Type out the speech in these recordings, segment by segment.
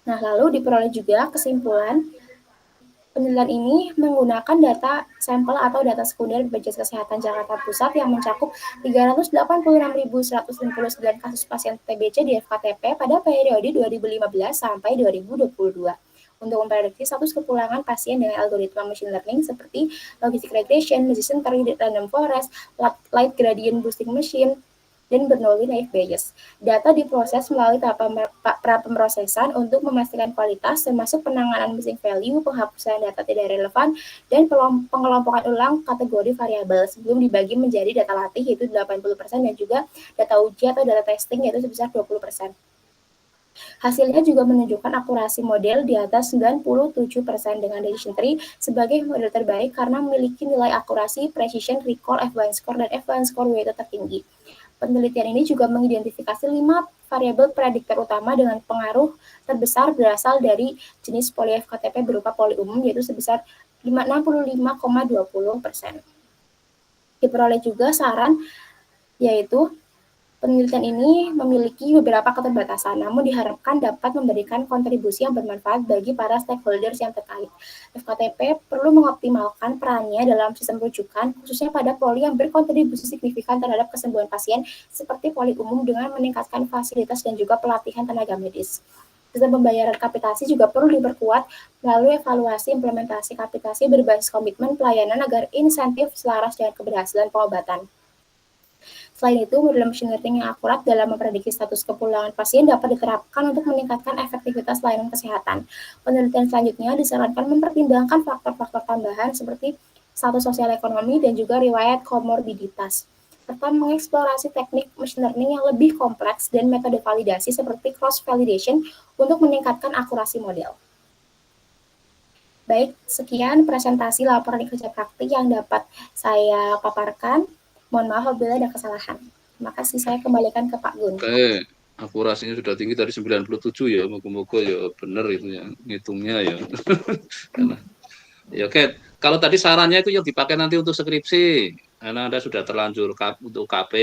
Nah, lalu diperoleh juga kesimpulan penelitian ini menggunakan data sampel atau data sekunder BPJS Kesehatan Jakarta Pusat yang mencakup 386.159 kasus pasien TBC di FKTP pada periode 2015 sampai 2022 untuk memprediksi status kepulangan pasien dengan algoritma machine learning seperti logistic regression, decision tree, random forest, light gradient boosting machine, dan Bernoulli naive Bayes. Data diproses melalui tahap pra-pemrosesan untuk memastikan kualitas, termasuk penanganan missing value, penghapusan data tidak relevan, dan pengelompokan ulang kategori variabel sebelum dibagi menjadi data latih yaitu 80% dan juga data uji atau data testing yaitu sebesar 20%. Hasilnya juga menunjukkan akurasi model di atas 97% dengan decision tree sebagai model terbaik karena memiliki nilai akurasi, precision, recall, F1 score, dan F1 score weighted tertinggi. Penelitian ini juga mengidentifikasi 5 variabel prediktor utama dengan pengaruh terbesar berasal dari jenis poli FKTP berupa poli umum yaitu sebesar 65,20%. Diperoleh juga saran yaitu penelitian ini memiliki beberapa keterbatasan, namun diharapkan dapat memberikan kontribusi yang bermanfaat bagi para stakeholders yang terkait. FKTP perlu mengoptimalkan perannya dalam sistem rujukan, khususnya pada poli yang berkontribusi signifikan terhadap kesembuhan pasien, seperti poli umum dengan meningkatkan fasilitas dan juga pelatihan tenaga medis. Sistem pembayaran kapitasi juga perlu diperkuat melalui evaluasi implementasi kapitasi berbasis komitmen pelayanan agar insentif selaras dengan keberhasilan pengobatan. Selain itu, model machine learning yang akurat dalam memprediksi status kepulangan pasien dapat diterapkan untuk meningkatkan efektivitas layanan kesehatan. Penelitian selanjutnya disarankan mempertimbangkan faktor-faktor tambahan seperti status sosial ekonomi dan juga riwayat komorbiditas, serta mengeksplorasi teknik machine learning yang lebih kompleks dan metode validasi seperti cross-validation untuk meningkatkan akurasi model. Baik, sekian presentasi laporan kerja praktik yang dapat saya paparkan. Mohon maaf apabila ada kesalahan. Terima kasih, saya kembalikan ke Pak Gun. Oke, akurasinya sudah tinggi dari 97 ya, moga-moga ya benar itu ya, ngitungnya ya. Karena, ya oke, kalau tadi sarannya itu yang dipakai nanti untuk skripsi, karena Anda sudah terlanjur untuk KP,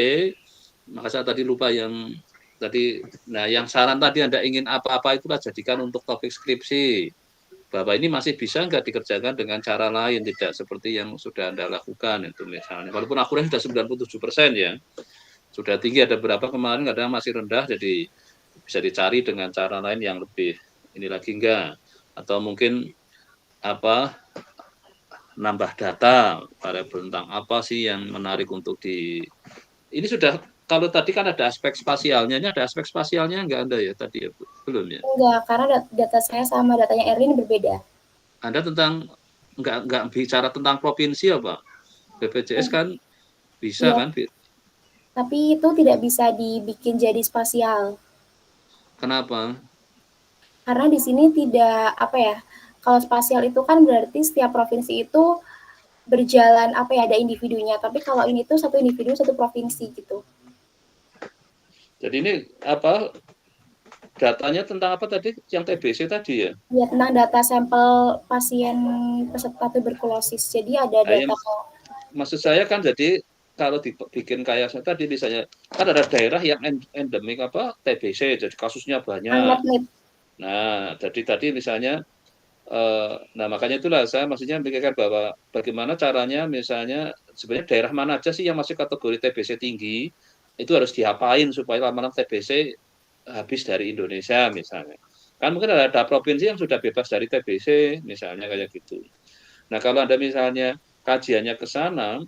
maka saya tadi lupa yang tadi, nah yang saran tadi Anda ingin apa-apa itulah jadikan untuk topik skripsi. Bahwa ini masih bisa nggak dikerjakan dengan cara lain, tidak seperti yang sudah Anda lakukan itu misalnya. Walaupun akurasi sudah 97% ya, sudah tinggi, ada berapa kemarin kadang masih rendah, jadi bisa dicari dengan cara lain yang lebih ini lagi enggak. Atau mungkin apa nambah data variabel tentang apa sih yang menarik untuk ini sudah, kalau tadi kan ada aspek spasialnya, ini ada aspek spasialnya enggak Anda ya tadi ya, belum ya? Enggak, karena data saya sama datanya Erlin berbeda. Anda tentang enggak bicara tentang provinsi apa? BPJS kan bisa Iya, kan? tapi itu tidak bisa dibikin jadi spasial. Kenapa? Karena di sini tidak, apa ya, kalau spasial itu kan berarti setiap provinsi itu berjalan, apa ya, ada individunya. Tapi kalau ini tuh satu individu, satu provinsi gitu. Jadi ini apa datanya tentang apa tadi? Yang TBC tadi ya? Ya, tentang data sampel pasien peserta tuberkulosis. Jadi ada data. Maksud saya kan jadi kalau dibikin kayak tadi misalnya kan ada daerah yang endemik apa TBC, jadi kasusnya banyak. Nah, jadi tadi misalnya nah makanya itulah saya maksudnya memikirkan bahwa bagaimana caranya misalnya sebenarnya daerah mana aja sih yang masih kategori TBC tinggi itu harus diapain supaya lama-lama TBC habis dari Indonesia misalnya. Kan mungkin ada provinsi yang sudah bebas dari TBC misalnya kayak gitu. Nah, kalau Anda misalnya kajiannya ke sana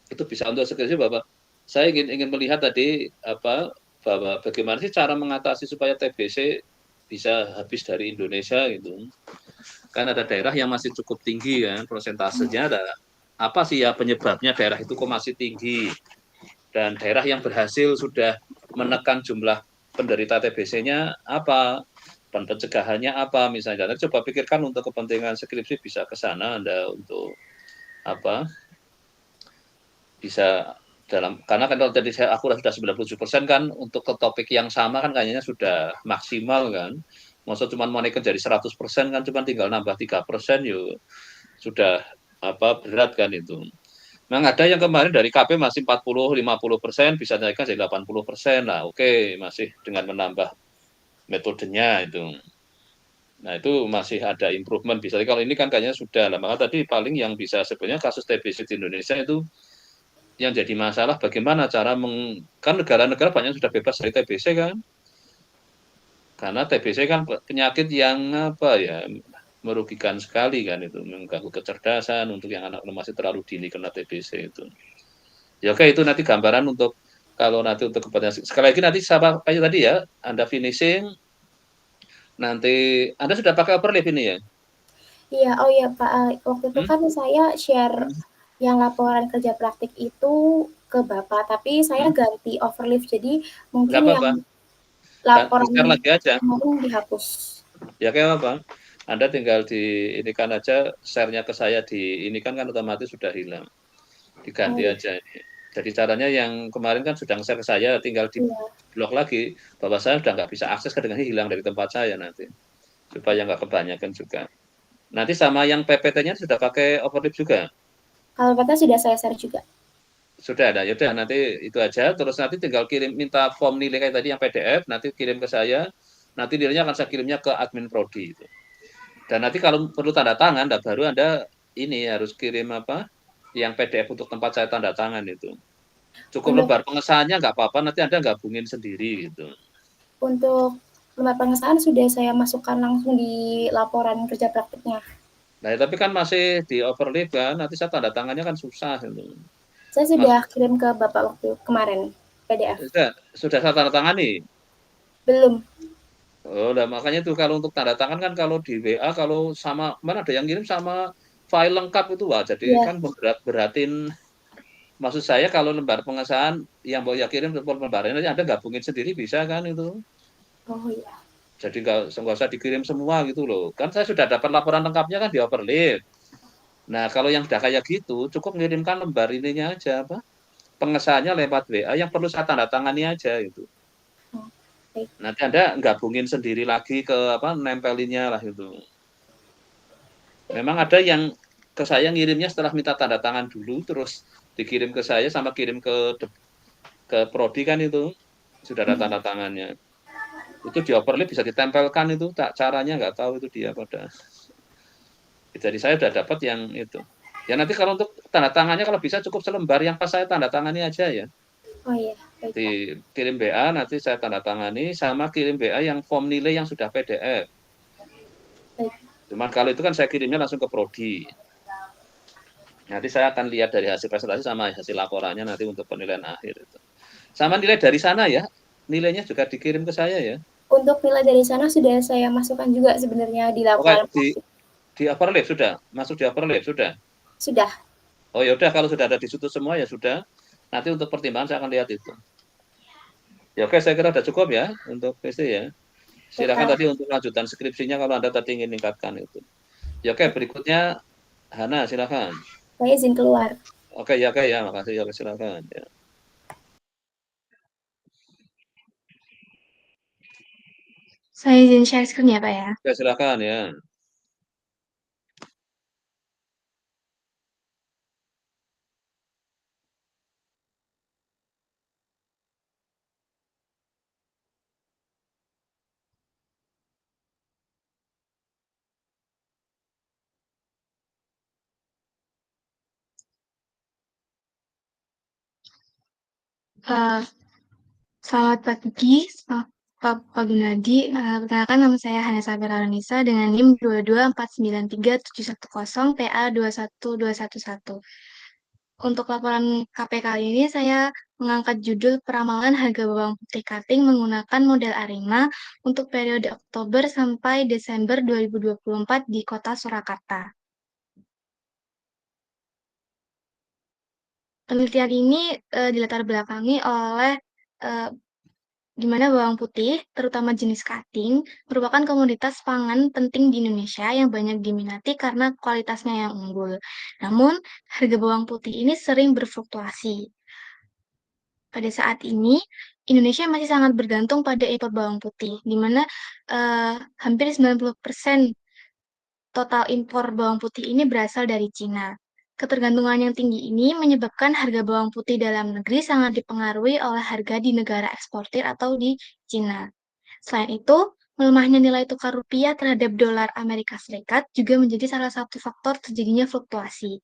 itu bisa untuk skripsi bahwa saya ingin melihat tadi apa bahwa bagaimana sih cara mengatasi supaya TBC bisa habis dari Indonesia gitu. Kan ada daerah yang masih cukup tinggi kan prosentasenya, ada apa sih ya penyebabnya daerah itu kok masih tinggi, dan daerah yang berhasil sudah menekan jumlah penderita TBC-nya apa dan pencegahannya apa misalnya. Nanti coba pikirkan untuk kepentingan skripsi bisa ke sana Anda untuk apa bisa dalam, karena kan kalau tadi aku sudah 97% kan untuk ke topik yang sama kan kayaknya sudah maksimal kan. Maksud cuma mau naikkan jadi 100% kan cuma tinggal nambah 3% yuk sudah apa berat kan itu. Memang ada yang kemarin dari KP masih 40-50% bisa naikkan jadi 80% lah, oke masih dengan menambah metodenya itu. Nah, itu masih ada improvement bisa. Kalau ini kan kayaknya sudah lah. Maka tadi paling yang bisa sebenarnya kasus TBC di Indonesia itu yang jadi masalah bagaimana cara kan negara-negara banyak sudah bebas dari TBC kan. Karena TBC kan penyakit yang apa ya merugikan sekali kan itu, mengganggu kecerdasan untuk yang anak masih terlalu dini kena TBC itu. Ya oke, itu nanti gambaran untuk kalau nanti untuk kepentingan sekali lagi nanti sama kayak tadi ya, Anda finishing nanti Anda sudah pakai overlap ini ya? Iya, oh iya Pak, waktu itu Hmm? kan saya share Hmm? yang laporan kerja praktik itu ke Bapak, tapi saya Hmm? ganti overleaf, jadi Nggak mungkin yang apa-apa, laporan di-share lagi aja. kemarin dihapus. Ya kayak apa? Anda tinggal di ini kan aja share-nya ke saya di ini kan otomatis sudah hilang. Oh Diganti iya, aja ini. Jadi caranya yang kemarin kan sudah share ke saya, tinggal di iya. blok lagi bahwa saya sudah nggak bisa akses kedengarannya hilang dari tempat saya nanti supaya nggak kebanyakan juga. Nanti sama yang PPT-nya sudah pakai overlap juga. Kalau Bapak sudah saya share juga. Sudah ada, yaudah nanti itu aja. Terus nanti tinggal kirim minta form nilai kayak tadi yang PDF, nanti kirim ke saya. Nanti nilainya akan saya kirimnya ke admin prodi itu. Dan nanti kalau perlu tanda tangan, baru Anda ini harus kirim apa? Yang PDF untuk tempat saya tanda tangan itu. Cukup Untuk lembar pengesahannya nggak apa-apa, nanti Anda gabungin sendiri gitu. untuk lembar pengesahan sudah saya masukkan langsung di laporan kerja praktiknya. Nah, tapi kan masih di overlap kan, nanti saya tanda tangannya kan susah gitu. Saya Mas, sudah kirim ke Bapak waktu kemarin, PDF. sudah saya tanda tangani. Belum. Oh, nah makanya itu kalau untuk tanda tangan kan kalau di WA kalau sama mana ada yang ngirim sama file lengkap itu wah jadi Ya. kan beratin maksud saya kalau lembar pengesahan yang mau ya kirim lembarnya nanti Anda gabungin sendiri bisa kan itu. Oh iya. Jadi nggak usah dikirim semua gitu loh. Kan saya sudah dapat laporan lengkapnya kan di overlap. Nah, kalau yang sudah kayak gitu cukup mengirimkan lembar ininya aja apa? Pengesahannya lewat WA yang perlu saya tanda tangani aja itu. Oh, baik. Nanti Anda gabungin sendiri lagi ke apa nempelinnya lah itu. Memang ada yang ke saya ngirimnya setelah minta tanda tangan dulu, terus dikirim ke saya sama kirim ke prodi kan itu sudah ada tanda tangannya. Itu di overlap bisa ditempelkan itu, tak caranya nggak tahu itu dia pada. Jadi saya sudah dapat yang itu. Ya nanti kalau untuk tanda tangannya kalau bisa cukup selembar yang pas saya tanda tangani aja ya. Oh iya, baik Pak. Kirim BA nanti saya tanda tangani sama kirim BA yang form nilai yang sudah PDF. Baik. Cuman kalau itu kan saya kirimnya langsung ke prodi. Nanti saya akan lihat dari hasil presentasi sama hasil laporannya nanti untuk penilaian akhir itu. Sama nilai dari sana ya, nilainya juga dikirim ke saya ya. Untuk nilai dari sana sudah saya masukkan juga sebenarnya di Oke, laporan praktik. di overlap sudah, masuk di overlap sudah. Sudah. Oh ya udah kalau sudah ada di situ semua ya sudah. Nanti untuk pertimbangan saya akan lihat itu. Ya oke, saya kira sudah cukup ya untuk PC ya. Ya, Silakan Pak. tadi untuk lanjutan skripsinya kalau Anda tadi ingin meningkatkan itu. Ya oke, berikutnya Hana silakan. Saya izin keluar. Oke ya, makasih ya, silakan ya. Saya izin share screen ya, Pak ya. Oke, silakan ya. Uh, Selamat pagi, Pak Gunadi. Perkenalkan nama saya Hana Sabira Nisa dengan NIM 224937110 PA 21211. Untuk laporan KP kali ini saya mengangkat judul peramalan harga bawang putih cutting menggunakan model Arima untuk periode Oktober sampai Desember 2024 di Kota Surakarta. Penelitian ini dilatar belakangi oleh di mana bawang putih, terutama jenis cutting, merupakan komoditas pangan penting di Indonesia yang banyak diminati karena kualitasnya yang unggul. Namun, harga bawang putih ini sering berfluktuasi. Pada saat ini, Indonesia masih sangat bergantung pada impor bawang putih, di mana hampir 90% total impor bawang putih ini berasal dari Cina. Ketergantungan yang tinggi ini menyebabkan harga bawang putih dalam negeri sangat dipengaruhi oleh harga di negara eksportir atau di Cina. Selain itu, Melemahnya nilai tukar rupiah terhadap dolar Amerika Serikat juga menjadi salah satu faktor terjadinya fluktuasi.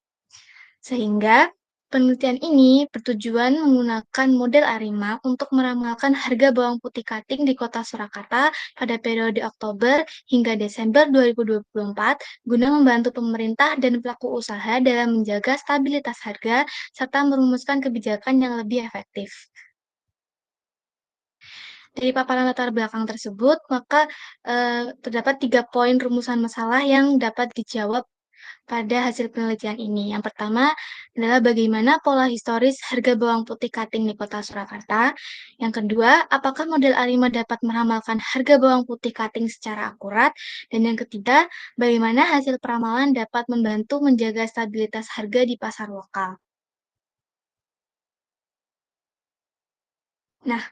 Sehingga penelitian ini bertujuan menggunakan model ARIMA untuk meramalkan harga bawang putih cutting di kota Surakarta pada periode Oktober hingga Desember 2024 guna membantu pemerintah dan pelaku usaha dalam menjaga stabilitas harga serta merumuskan kebijakan yang lebih efektif. Dari paparan latar belakang tersebut, maka terdapat 3 poin rumusan masalah yang dapat dijawab pada hasil penelitian ini. Yang pertama adalah bagaimana pola historis harga bawang putih cutting di Kota Surakarta. Yang kedua, apakah model ARIMA dapat meramalkan harga bawang putih cutting secara akurat? Dan yang ketiga, bagaimana hasil peramalan dapat membantu menjaga stabilitas harga di pasar lokal. Nah,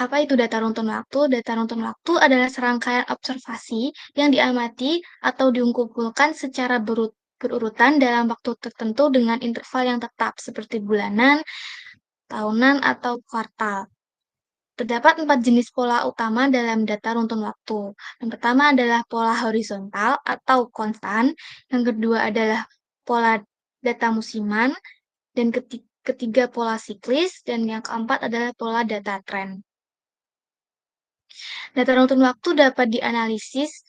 apa itu data runtun waktu? Data runtun waktu adalah serangkaian observasi yang diamati atau dikumpulkan secara berurutan dalam waktu tertentu dengan interval yang tetap, seperti bulanan, tahunan, atau kuartal. Terdapat 4 jenis pola utama dalam data runtun waktu. Yang pertama adalah pola horizontal atau konstan, yang kedua adalah pola data musiman, dan ketiga pola siklis, dan yang keempat adalah pola data tren. Data runtun waktu dapat dianalisis,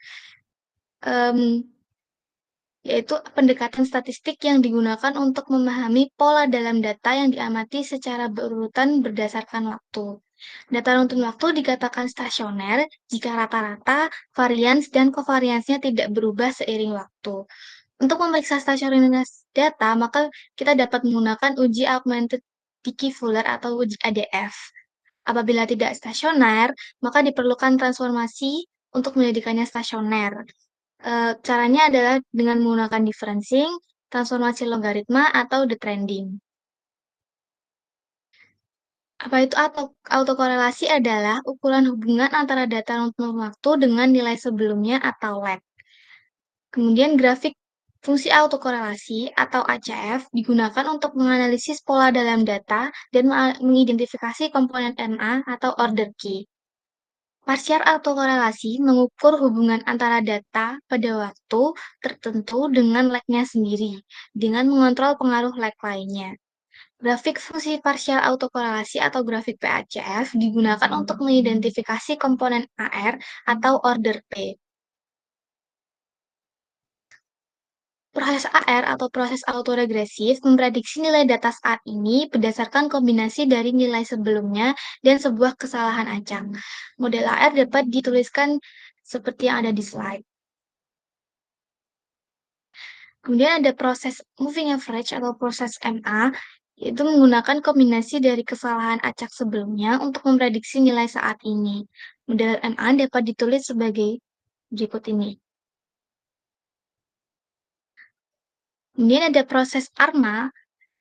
yaitu pendekatan statistik yang digunakan untuk memahami pola dalam data yang diamati secara berurutan berdasarkan waktu. Data runtun waktu dikatakan stasioner jika rata-rata, varians, dan kovariansnya tidak berubah seiring waktu. Untuk memeriksa stasionaritas data, maka kita dapat menggunakan uji augmented Dickey-Fuller atau uji ADF. Apabila tidak stasioner, maka diperlukan transformasi untuk menjadikannya stasioner. Caranya adalah dengan menggunakan differencing, transformasi logaritma, atau the trending. Apa itu autokorelasi adalah ukuran hubungan antara data runtun waktu dengan nilai sebelumnya atau lag. Kemudian grafik fungsi autokorelasi atau ACF digunakan untuk menganalisis pola dalam data dan mengidentifikasi komponen MA atau order key. Partial autokorelasi mengukur hubungan antara data pada waktu tertentu dengan lag-nya sendiri, dengan mengontrol pengaruh lag lainnya. Grafik fungsi partial autokorelasi atau grafik PACF digunakan untuk mengidentifikasi komponen AR atau order P. Proses AR atau proses autoregresif memprediksi nilai data saat ini berdasarkan kombinasi dari nilai sebelumnya dan sebuah kesalahan acak. Model AR dapat dituliskan seperti yang ada di slide. Kemudian ada proses moving average atau proses MA, yaitu menggunakan kombinasi dari kesalahan acak sebelumnya untuk memprediksi nilai saat ini. Model MA dapat ditulis sebagai berikut ini. Kemudian ada proses ARMA,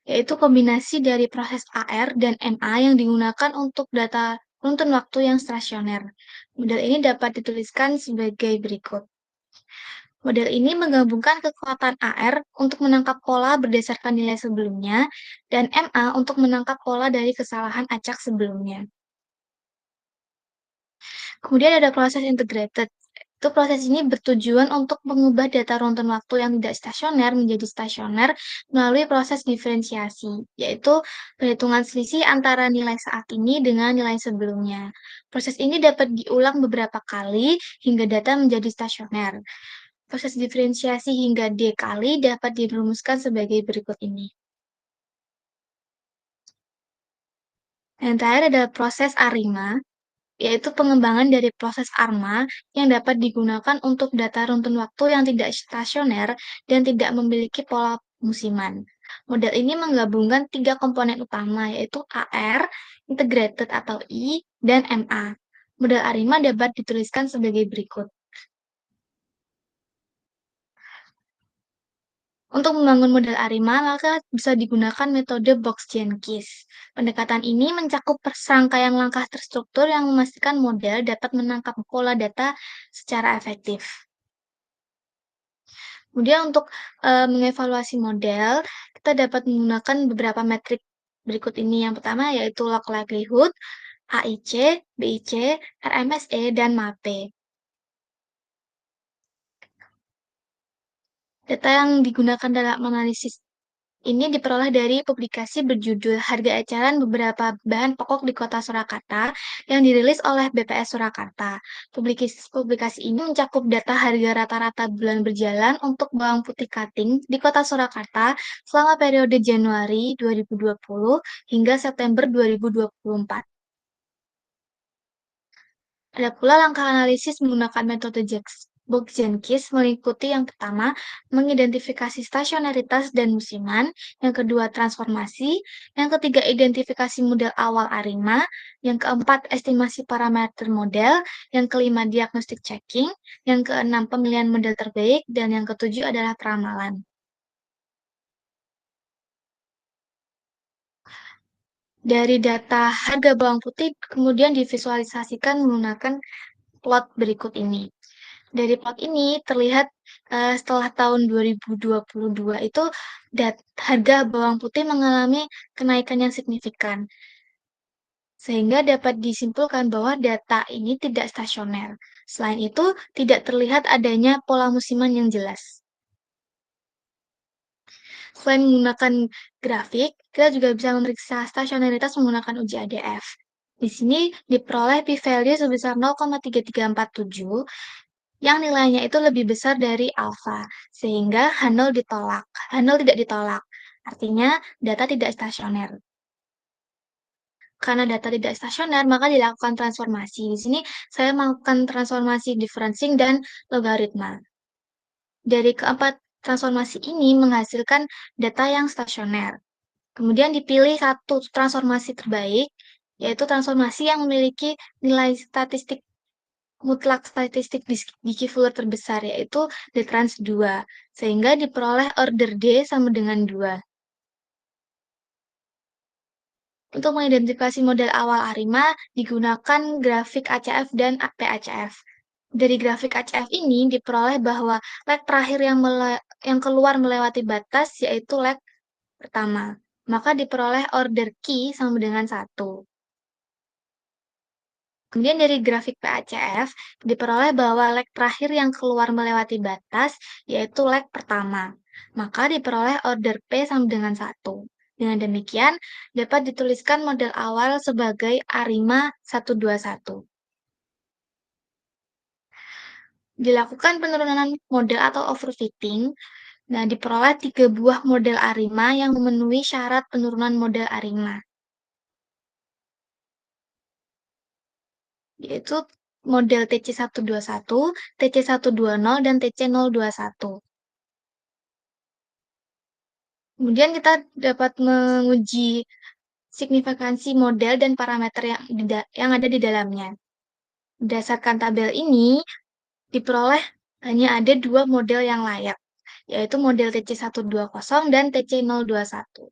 yaitu kombinasi dari proses AR dan MA yang digunakan untuk data runtun waktu yang stasioner. Model ini dapat dituliskan sebagai berikut. Model ini menggabungkan kekuatan AR untuk menangkap pola berdasarkan nilai sebelumnya dan MA untuk menangkap pola dari kesalahan acak sebelumnya. Kemudian ada proses integrated. Proses ini bertujuan untuk mengubah data runtun waktu yang tidak stasioner menjadi stasioner melalui proses diferensiasi, yaitu perhitungan selisih antara nilai saat ini dengan nilai sebelumnya. Proses ini dapat diulang beberapa kali hingga data menjadi stasioner. Proses diferensiasi hingga D kali dapat dirumuskan sebagai berikut ini. Yang terakhir adalah proses ARIMA, yaitu pengembangan dari proses ARMA yang dapat digunakan untuk data runtun waktu yang tidak stasioner dan tidak memiliki pola musiman. Model ini menggabungkan 3 komponen utama, yaitu AR, integrated atau I, dan MA. Model ARIMA dapat dituliskan sebagai berikut. Untuk membangun model ARIMA, maka bisa digunakan metode Box-Jenkins. Pendekatan ini mencakup serangkaian langkah terstruktur yang memastikan model dapat menangkap pola data secara efektif. Kemudian untuk mengevaluasi model, kita dapat menggunakan beberapa metrik berikut ini. Yang pertama yaitu log likelihood, AIC, BIC, RMSE, dan MAPE. Data yang digunakan dalam analisis ini diperoleh dari publikasi berjudul Harga Eceran Beberapa Bahan Pokok di Kota Surakarta yang dirilis oleh BPS Surakarta. Publikasi ini mencakup data harga rata-rata bulan berjalan untuk bawang putih cutting di Kota Surakarta selama periode Januari 2020 hingga September 2024. Ada pula langkah analisis menggunakan metode Bogdankis meliputi yang pertama, mengidentifikasi stasionaritas dan musiman, yang kedua, transformasi, yang ketiga, identifikasi model awal ARIMA, yang keempat, estimasi parameter model, yang kelima, diagnostic checking, yang keenam, pemilihan model terbaik, dan yang ketujuh adalah peramalan. Dari data harga bawang putih kemudian divisualisasikan menggunakan plot berikut ini. Dari plot ini terlihat setelah tahun 2022 itu harga bawang putih mengalami kenaikan yang signifikan. Sehingga dapat disimpulkan bahwa data ini tidak stasioner. Selain itu, tidak terlihat adanya pola musiman yang jelas. Selain menggunakan grafik, kita juga bisa memeriksa stasionaritas menggunakan uji ADF. Di sini diperoleh p-value sebesar 0,3347 yang nilainya itu lebih besar dari alfa, sehingga H0 ditolak. H0 tidak ditolak, artinya data tidak stasioner. Karena data tidak stasioner, maka dilakukan transformasi. Di sini saya melakukan transformasi differencing dan logaritma. Dari keempat transformasi ini menghasilkan data yang stasioner. Kemudian dipilih satu transformasi terbaik, yaitu transformasi yang memiliki nilai statistik mutlak statistik Dickey-Fuller terbesar, yaitu D-trans 2, sehingga diperoleh order D sama dengan 2. Untuk mengidentifikasi model awal ARIMA, digunakan grafik ACF dan PACF. Dari grafik ACF ini diperoleh bahwa leg terakhir yang keluar melewati batas, yaitu leg pertama. Maka diperoleh order key sama dengan 1. Kemudian dari grafik PACF, diperoleh bahwa leg terakhir yang keluar melewati batas, yaitu leg pertama. Maka diperoleh order P sama dengan 1. Dengan demikian, dapat dituliskan model awal sebagai ARIMA 121. Dilakukan penurunan model atau overfitting, nah diperoleh 3 buah model ARIMA yang memenuhi syarat penurunan model ARIMA. Yaitu model TC121, TC120, dan TC021. Kemudian kita dapat menguji signifikansi model dan parameter yang ada di dalamnya. Berdasarkan tabel ini, diperoleh hanya ada 2 model yang layak, yaitu model TC120 dan TC021.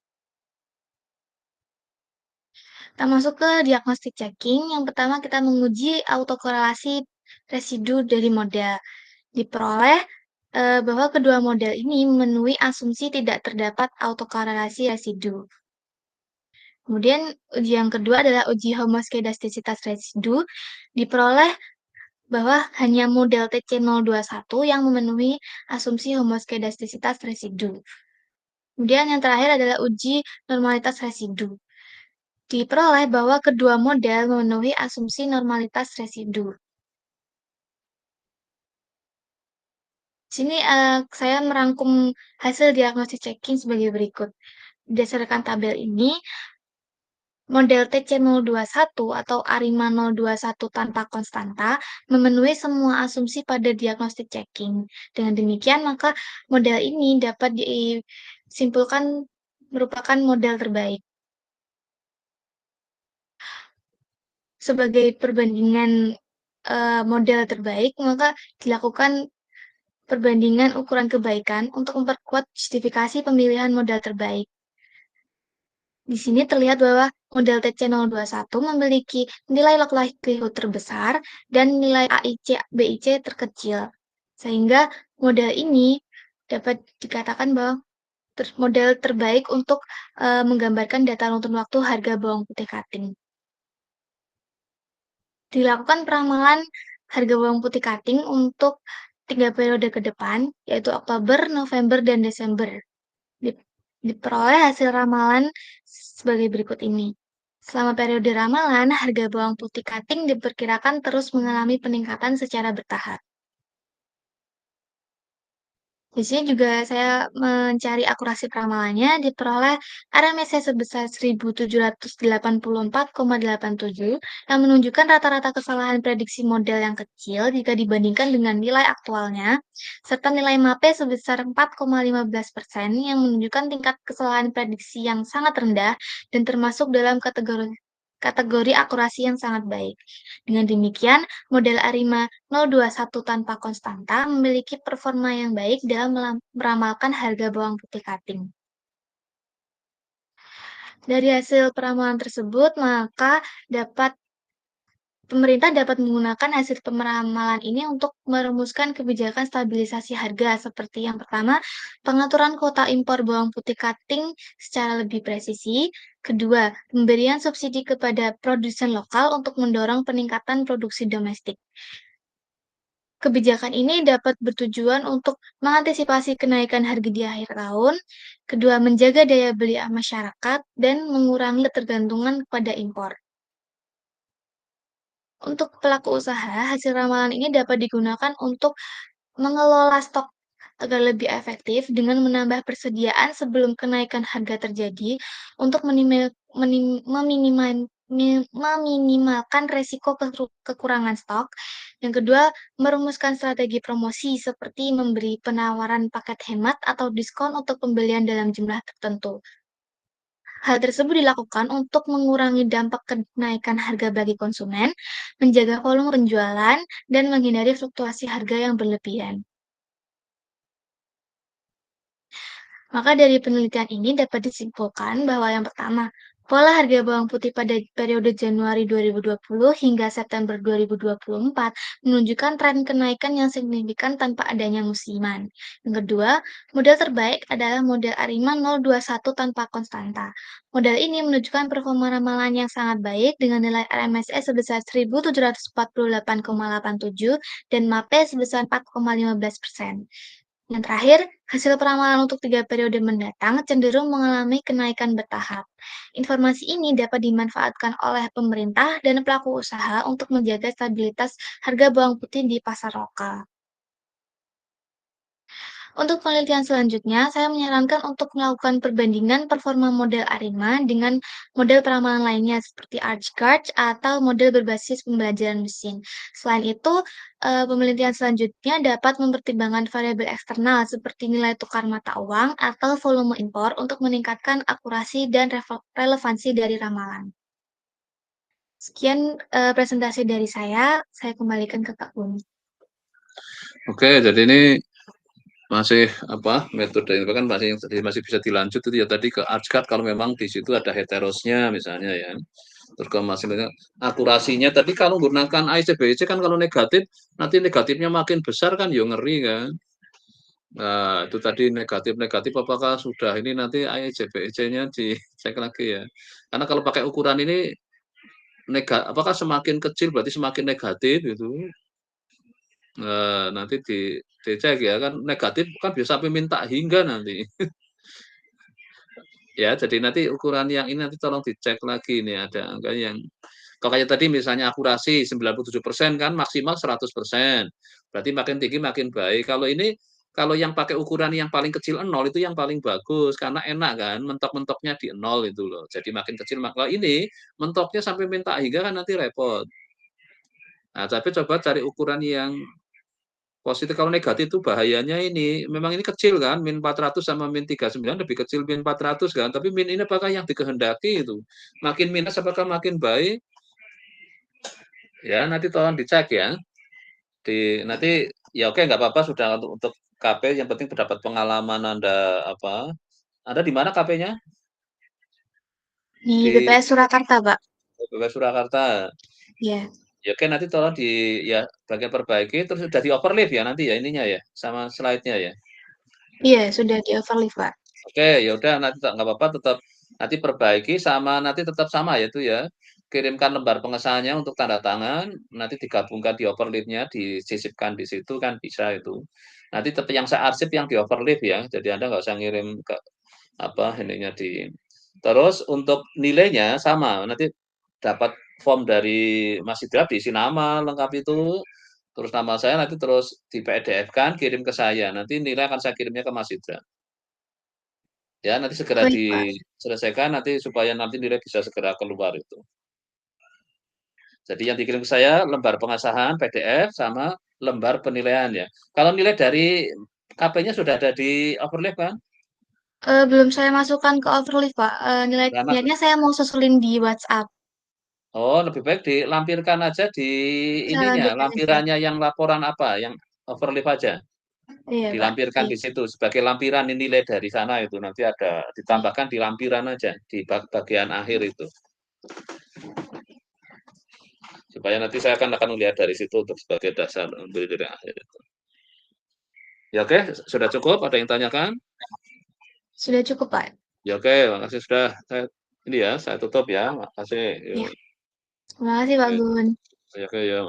Kita masuk ke diagnostic checking. Yang pertama kita menguji autokorelasi residu dari model. Diperoleh bahwa kedua model ini memenuhi asumsi tidak terdapat autokorelasi residu. Kemudian uji yang kedua adalah uji homoskedastisitas residu. Diperoleh bahwa hanya model TC021 yang memenuhi asumsi homoskedastisitas residu. Kemudian yang terakhir adalah uji normalitas residu. Diperoleh bahwa kedua model memenuhi asumsi normalitas residu. Di sini saya merangkum hasil diagnosis checking sebagai berikut. Berdasarkan tabel ini, model TC021 atau ARIMA 021 tanpa konstanta memenuhi semua asumsi pada diagnostic checking. Dengan demikian, maka model ini dapat disimpulkan merupakan model terbaik. Sebagai perbandingan model terbaik, maka dilakukan perbandingan ukuran kebaikan untuk memperkuat justifikasi pemilihan model terbaik. Di sini terlihat bahwa model TC021 memiliki nilai log likelihood terbesar dan nilai AIC, BIC terkecil. Sehingga model ini dapat dikatakan bahwa model terbaik untuk menggambarkan data runtun waktu harga bawang putih cutting. Dilakukan peramalan harga bawang putih cutting untuk 3 periode ke depan, yaitu Oktober, November, dan Desember. Diperoleh hasil ramalan sebagai berikut ini. Selama periode ramalan, harga bawang putih cutting diperkirakan terus mengalami peningkatan secara bertahap. Di sini juga saya mencari akurasi ramalannya, diperoleh RMSE sebesar 1784,87 yang menunjukkan rata-rata kesalahan prediksi model yang kecil jika dibandingkan dengan nilai aktualnya, serta nilai MAPE sebesar 4,15% yang menunjukkan tingkat kesalahan prediksi yang sangat rendah dan termasuk dalam kategori akurasi yang sangat baik. Dengan demikian, model ARIMA 021 tanpa konstanta memiliki performa yang baik dalam meramalkan harga bawang putih cutting. Dari hasil peramalan tersebut, maka pemerintah dapat menggunakan hasil pemeramalan ini untuk merumuskan kebijakan stabilisasi harga seperti yang pertama, pengaturan kuota impor bawang putih cutting secara lebih presisi. Kedua, pemberian subsidi kepada produsen lokal untuk mendorong peningkatan produksi domestik. Kebijakan ini dapat bertujuan untuk mengantisipasi kenaikan harga di akhir tahun. Kedua, menjaga daya beli masyarakat dan mengurangi ketergantungan kepada impor. Untuk pelaku usaha, hasil ramalan ini dapat digunakan untuk mengelola stok agar lebih efektif dengan menambah persediaan sebelum kenaikan harga terjadi untuk meminimalkan resiko kekurangan stok. Yang kedua, merumuskan strategi promosi seperti memberi penawaran paket hemat atau diskon untuk pembelian dalam jumlah tertentu. Hal tersebut dilakukan untuk mengurangi dampak kenaikan harga bagi konsumen, menjaga volume penjualan, dan menghindari fluktuasi harga yang berlebihan. Maka dari penelitian ini dapat disimpulkan bahwa yang pertama, pola harga bawang putih pada periode Januari 2020 hingga September 2024 menunjukkan tren kenaikan yang signifikan tanpa adanya musiman. Yang kedua, model terbaik adalah model ARIMA 021 tanpa konstanta. Model ini menunjukkan performa ramalan yang sangat baik dengan nilai RMSE sebesar 1748,87 dan MAPE sebesar 4,15%. Yang terakhir, hasil peramalan untuk 3 periode mendatang cenderung mengalami kenaikan bertahap. Informasi ini dapat dimanfaatkan oleh pemerintah dan pelaku usaha untuk menjaga stabilitas harga bawang putih di pasar lokal. Untuk penelitian selanjutnya, saya menyarankan untuk melakukan perbandingan performa model ARIMA dengan model peramalan lainnya seperti ArchGuard atau model berbasis pembelajaran mesin. Selain itu, penelitian selanjutnya dapat mempertimbangkan variabel eksternal seperti nilai tukar mata uang atau volume impor untuk meningkatkan akurasi dan relevansi dari ramalan. Sekian presentasi dari saya kembalikan ke Kak Bumi. Oke, jadi ini masih metode itu kan masih bisa dilanjut itu ya tadi ke ArchGuard kalau memang di situ ada heterosnya misalnya ya. Terus ke maksudnya akurasinya tadi kalau menggunakan ICBC kan kalau negatif nanti negatifnya makin besar kan ya ngeri kan. Nah, itu tadi negatif apakah sudah ini nanti ICBC-nya dicek lagi ya. Karena kalau pakai ukuran ini apakah semakin kecil berarti semakin negatif gitu. Nanti dicek ya kan negatif kan bisa sampai minta hingga nanti. Ya, jadi nanti ukuran yang ini nanti tolong dicek lagi nih ada angka yang kalau kayak tadi misalnya akurasi 97% kan maksimal 100%. Berarti makin tinggi makin baik. Kalau yang pakai ukuran yang paling kecil 0 itu yang paling bagus karena enak kan mentok-mentoknya di 0 itu loh. Jadi makin kecil kalau ini mentoknya sampai minta hingga kan nanti repot. Nah, tapi coba cari ukuran yang positif. Kalau negatif itu bahayanya ini, memang ini kecil kan, min 400 sama min 39 lebih kecil min 400 kan, tapi min ini apakah yang dikehendaki itu? Makin minus apakah makin baik? Ya, nanti tolong dicek ya. Nanti ya oke nggak apa-apa sudah untuk KP, yang penting mendapat pengalaman Anda Anda di mana KP-nya? Di BPS Surakarta, Pak. BPS Surakarta. Iya. Ya oke nanti tolong bagian perbaiki terus sudah di overleaf ya nanti ya ininya ya sama slide-nya ya. Iya, sudah di overleaf, Pak. Oke, ya udah nanti nggak apa-apa tetap nanti perbaiki sama nanti tetap sama ya itu ya. kirimkan lembar pengesahannya untuk tanda tangan, nanti digabungkan di overleaf-nya, disisipkan di situ kan bisa itu. Nanti tetap yang saya arsip yang di overleaf ya, jadi Anda nggak usah ngirim ke ininya di. Terus untuk nilainya sama, nanti dapat form dari Mas Idra, diisi nama lengkap itu, terus nama saya nanti terus di PDF-kan, kirim ke saya. Nanti nilai akan saya kirimnya ke Mas Idra. Ya, nanti segera Baik, Pak. diselesaikan nanti supaya nanti nilai bisa segera keluar itu. Jadi yang dikirim ke saya lembar pengesahan PDF sama lembar penilaian ya. Kalau nilai dari KP-nya sudah ada di overlap kan? Belum saya masukkan ke overleaf, Pak. Nilainya saya mau susulin di WhatsApp. Oh, lebih baik dilampirkan aja di ininya, Selanjutnya aja. lampirannya yang laporan apa, yang overlap aja. Iya, Pak. Dilampirkan di situ sebagai lampiran nilai dari sana itu nanti ada ditambahkan di lampiran aja di bagian akhir itu. Supaya nanti saya akan melihat dari situ untuk sebagai dasar untuk nilai akhir itu. Ya oke, sudah cukup? Ada yang tanyakan? Sudah cukup, Pak. Ya oke, makasih sudah. Ini ya, saya tutup ya. Makasih. Ya. Terima kasih, Pak Gun. Oke, ya.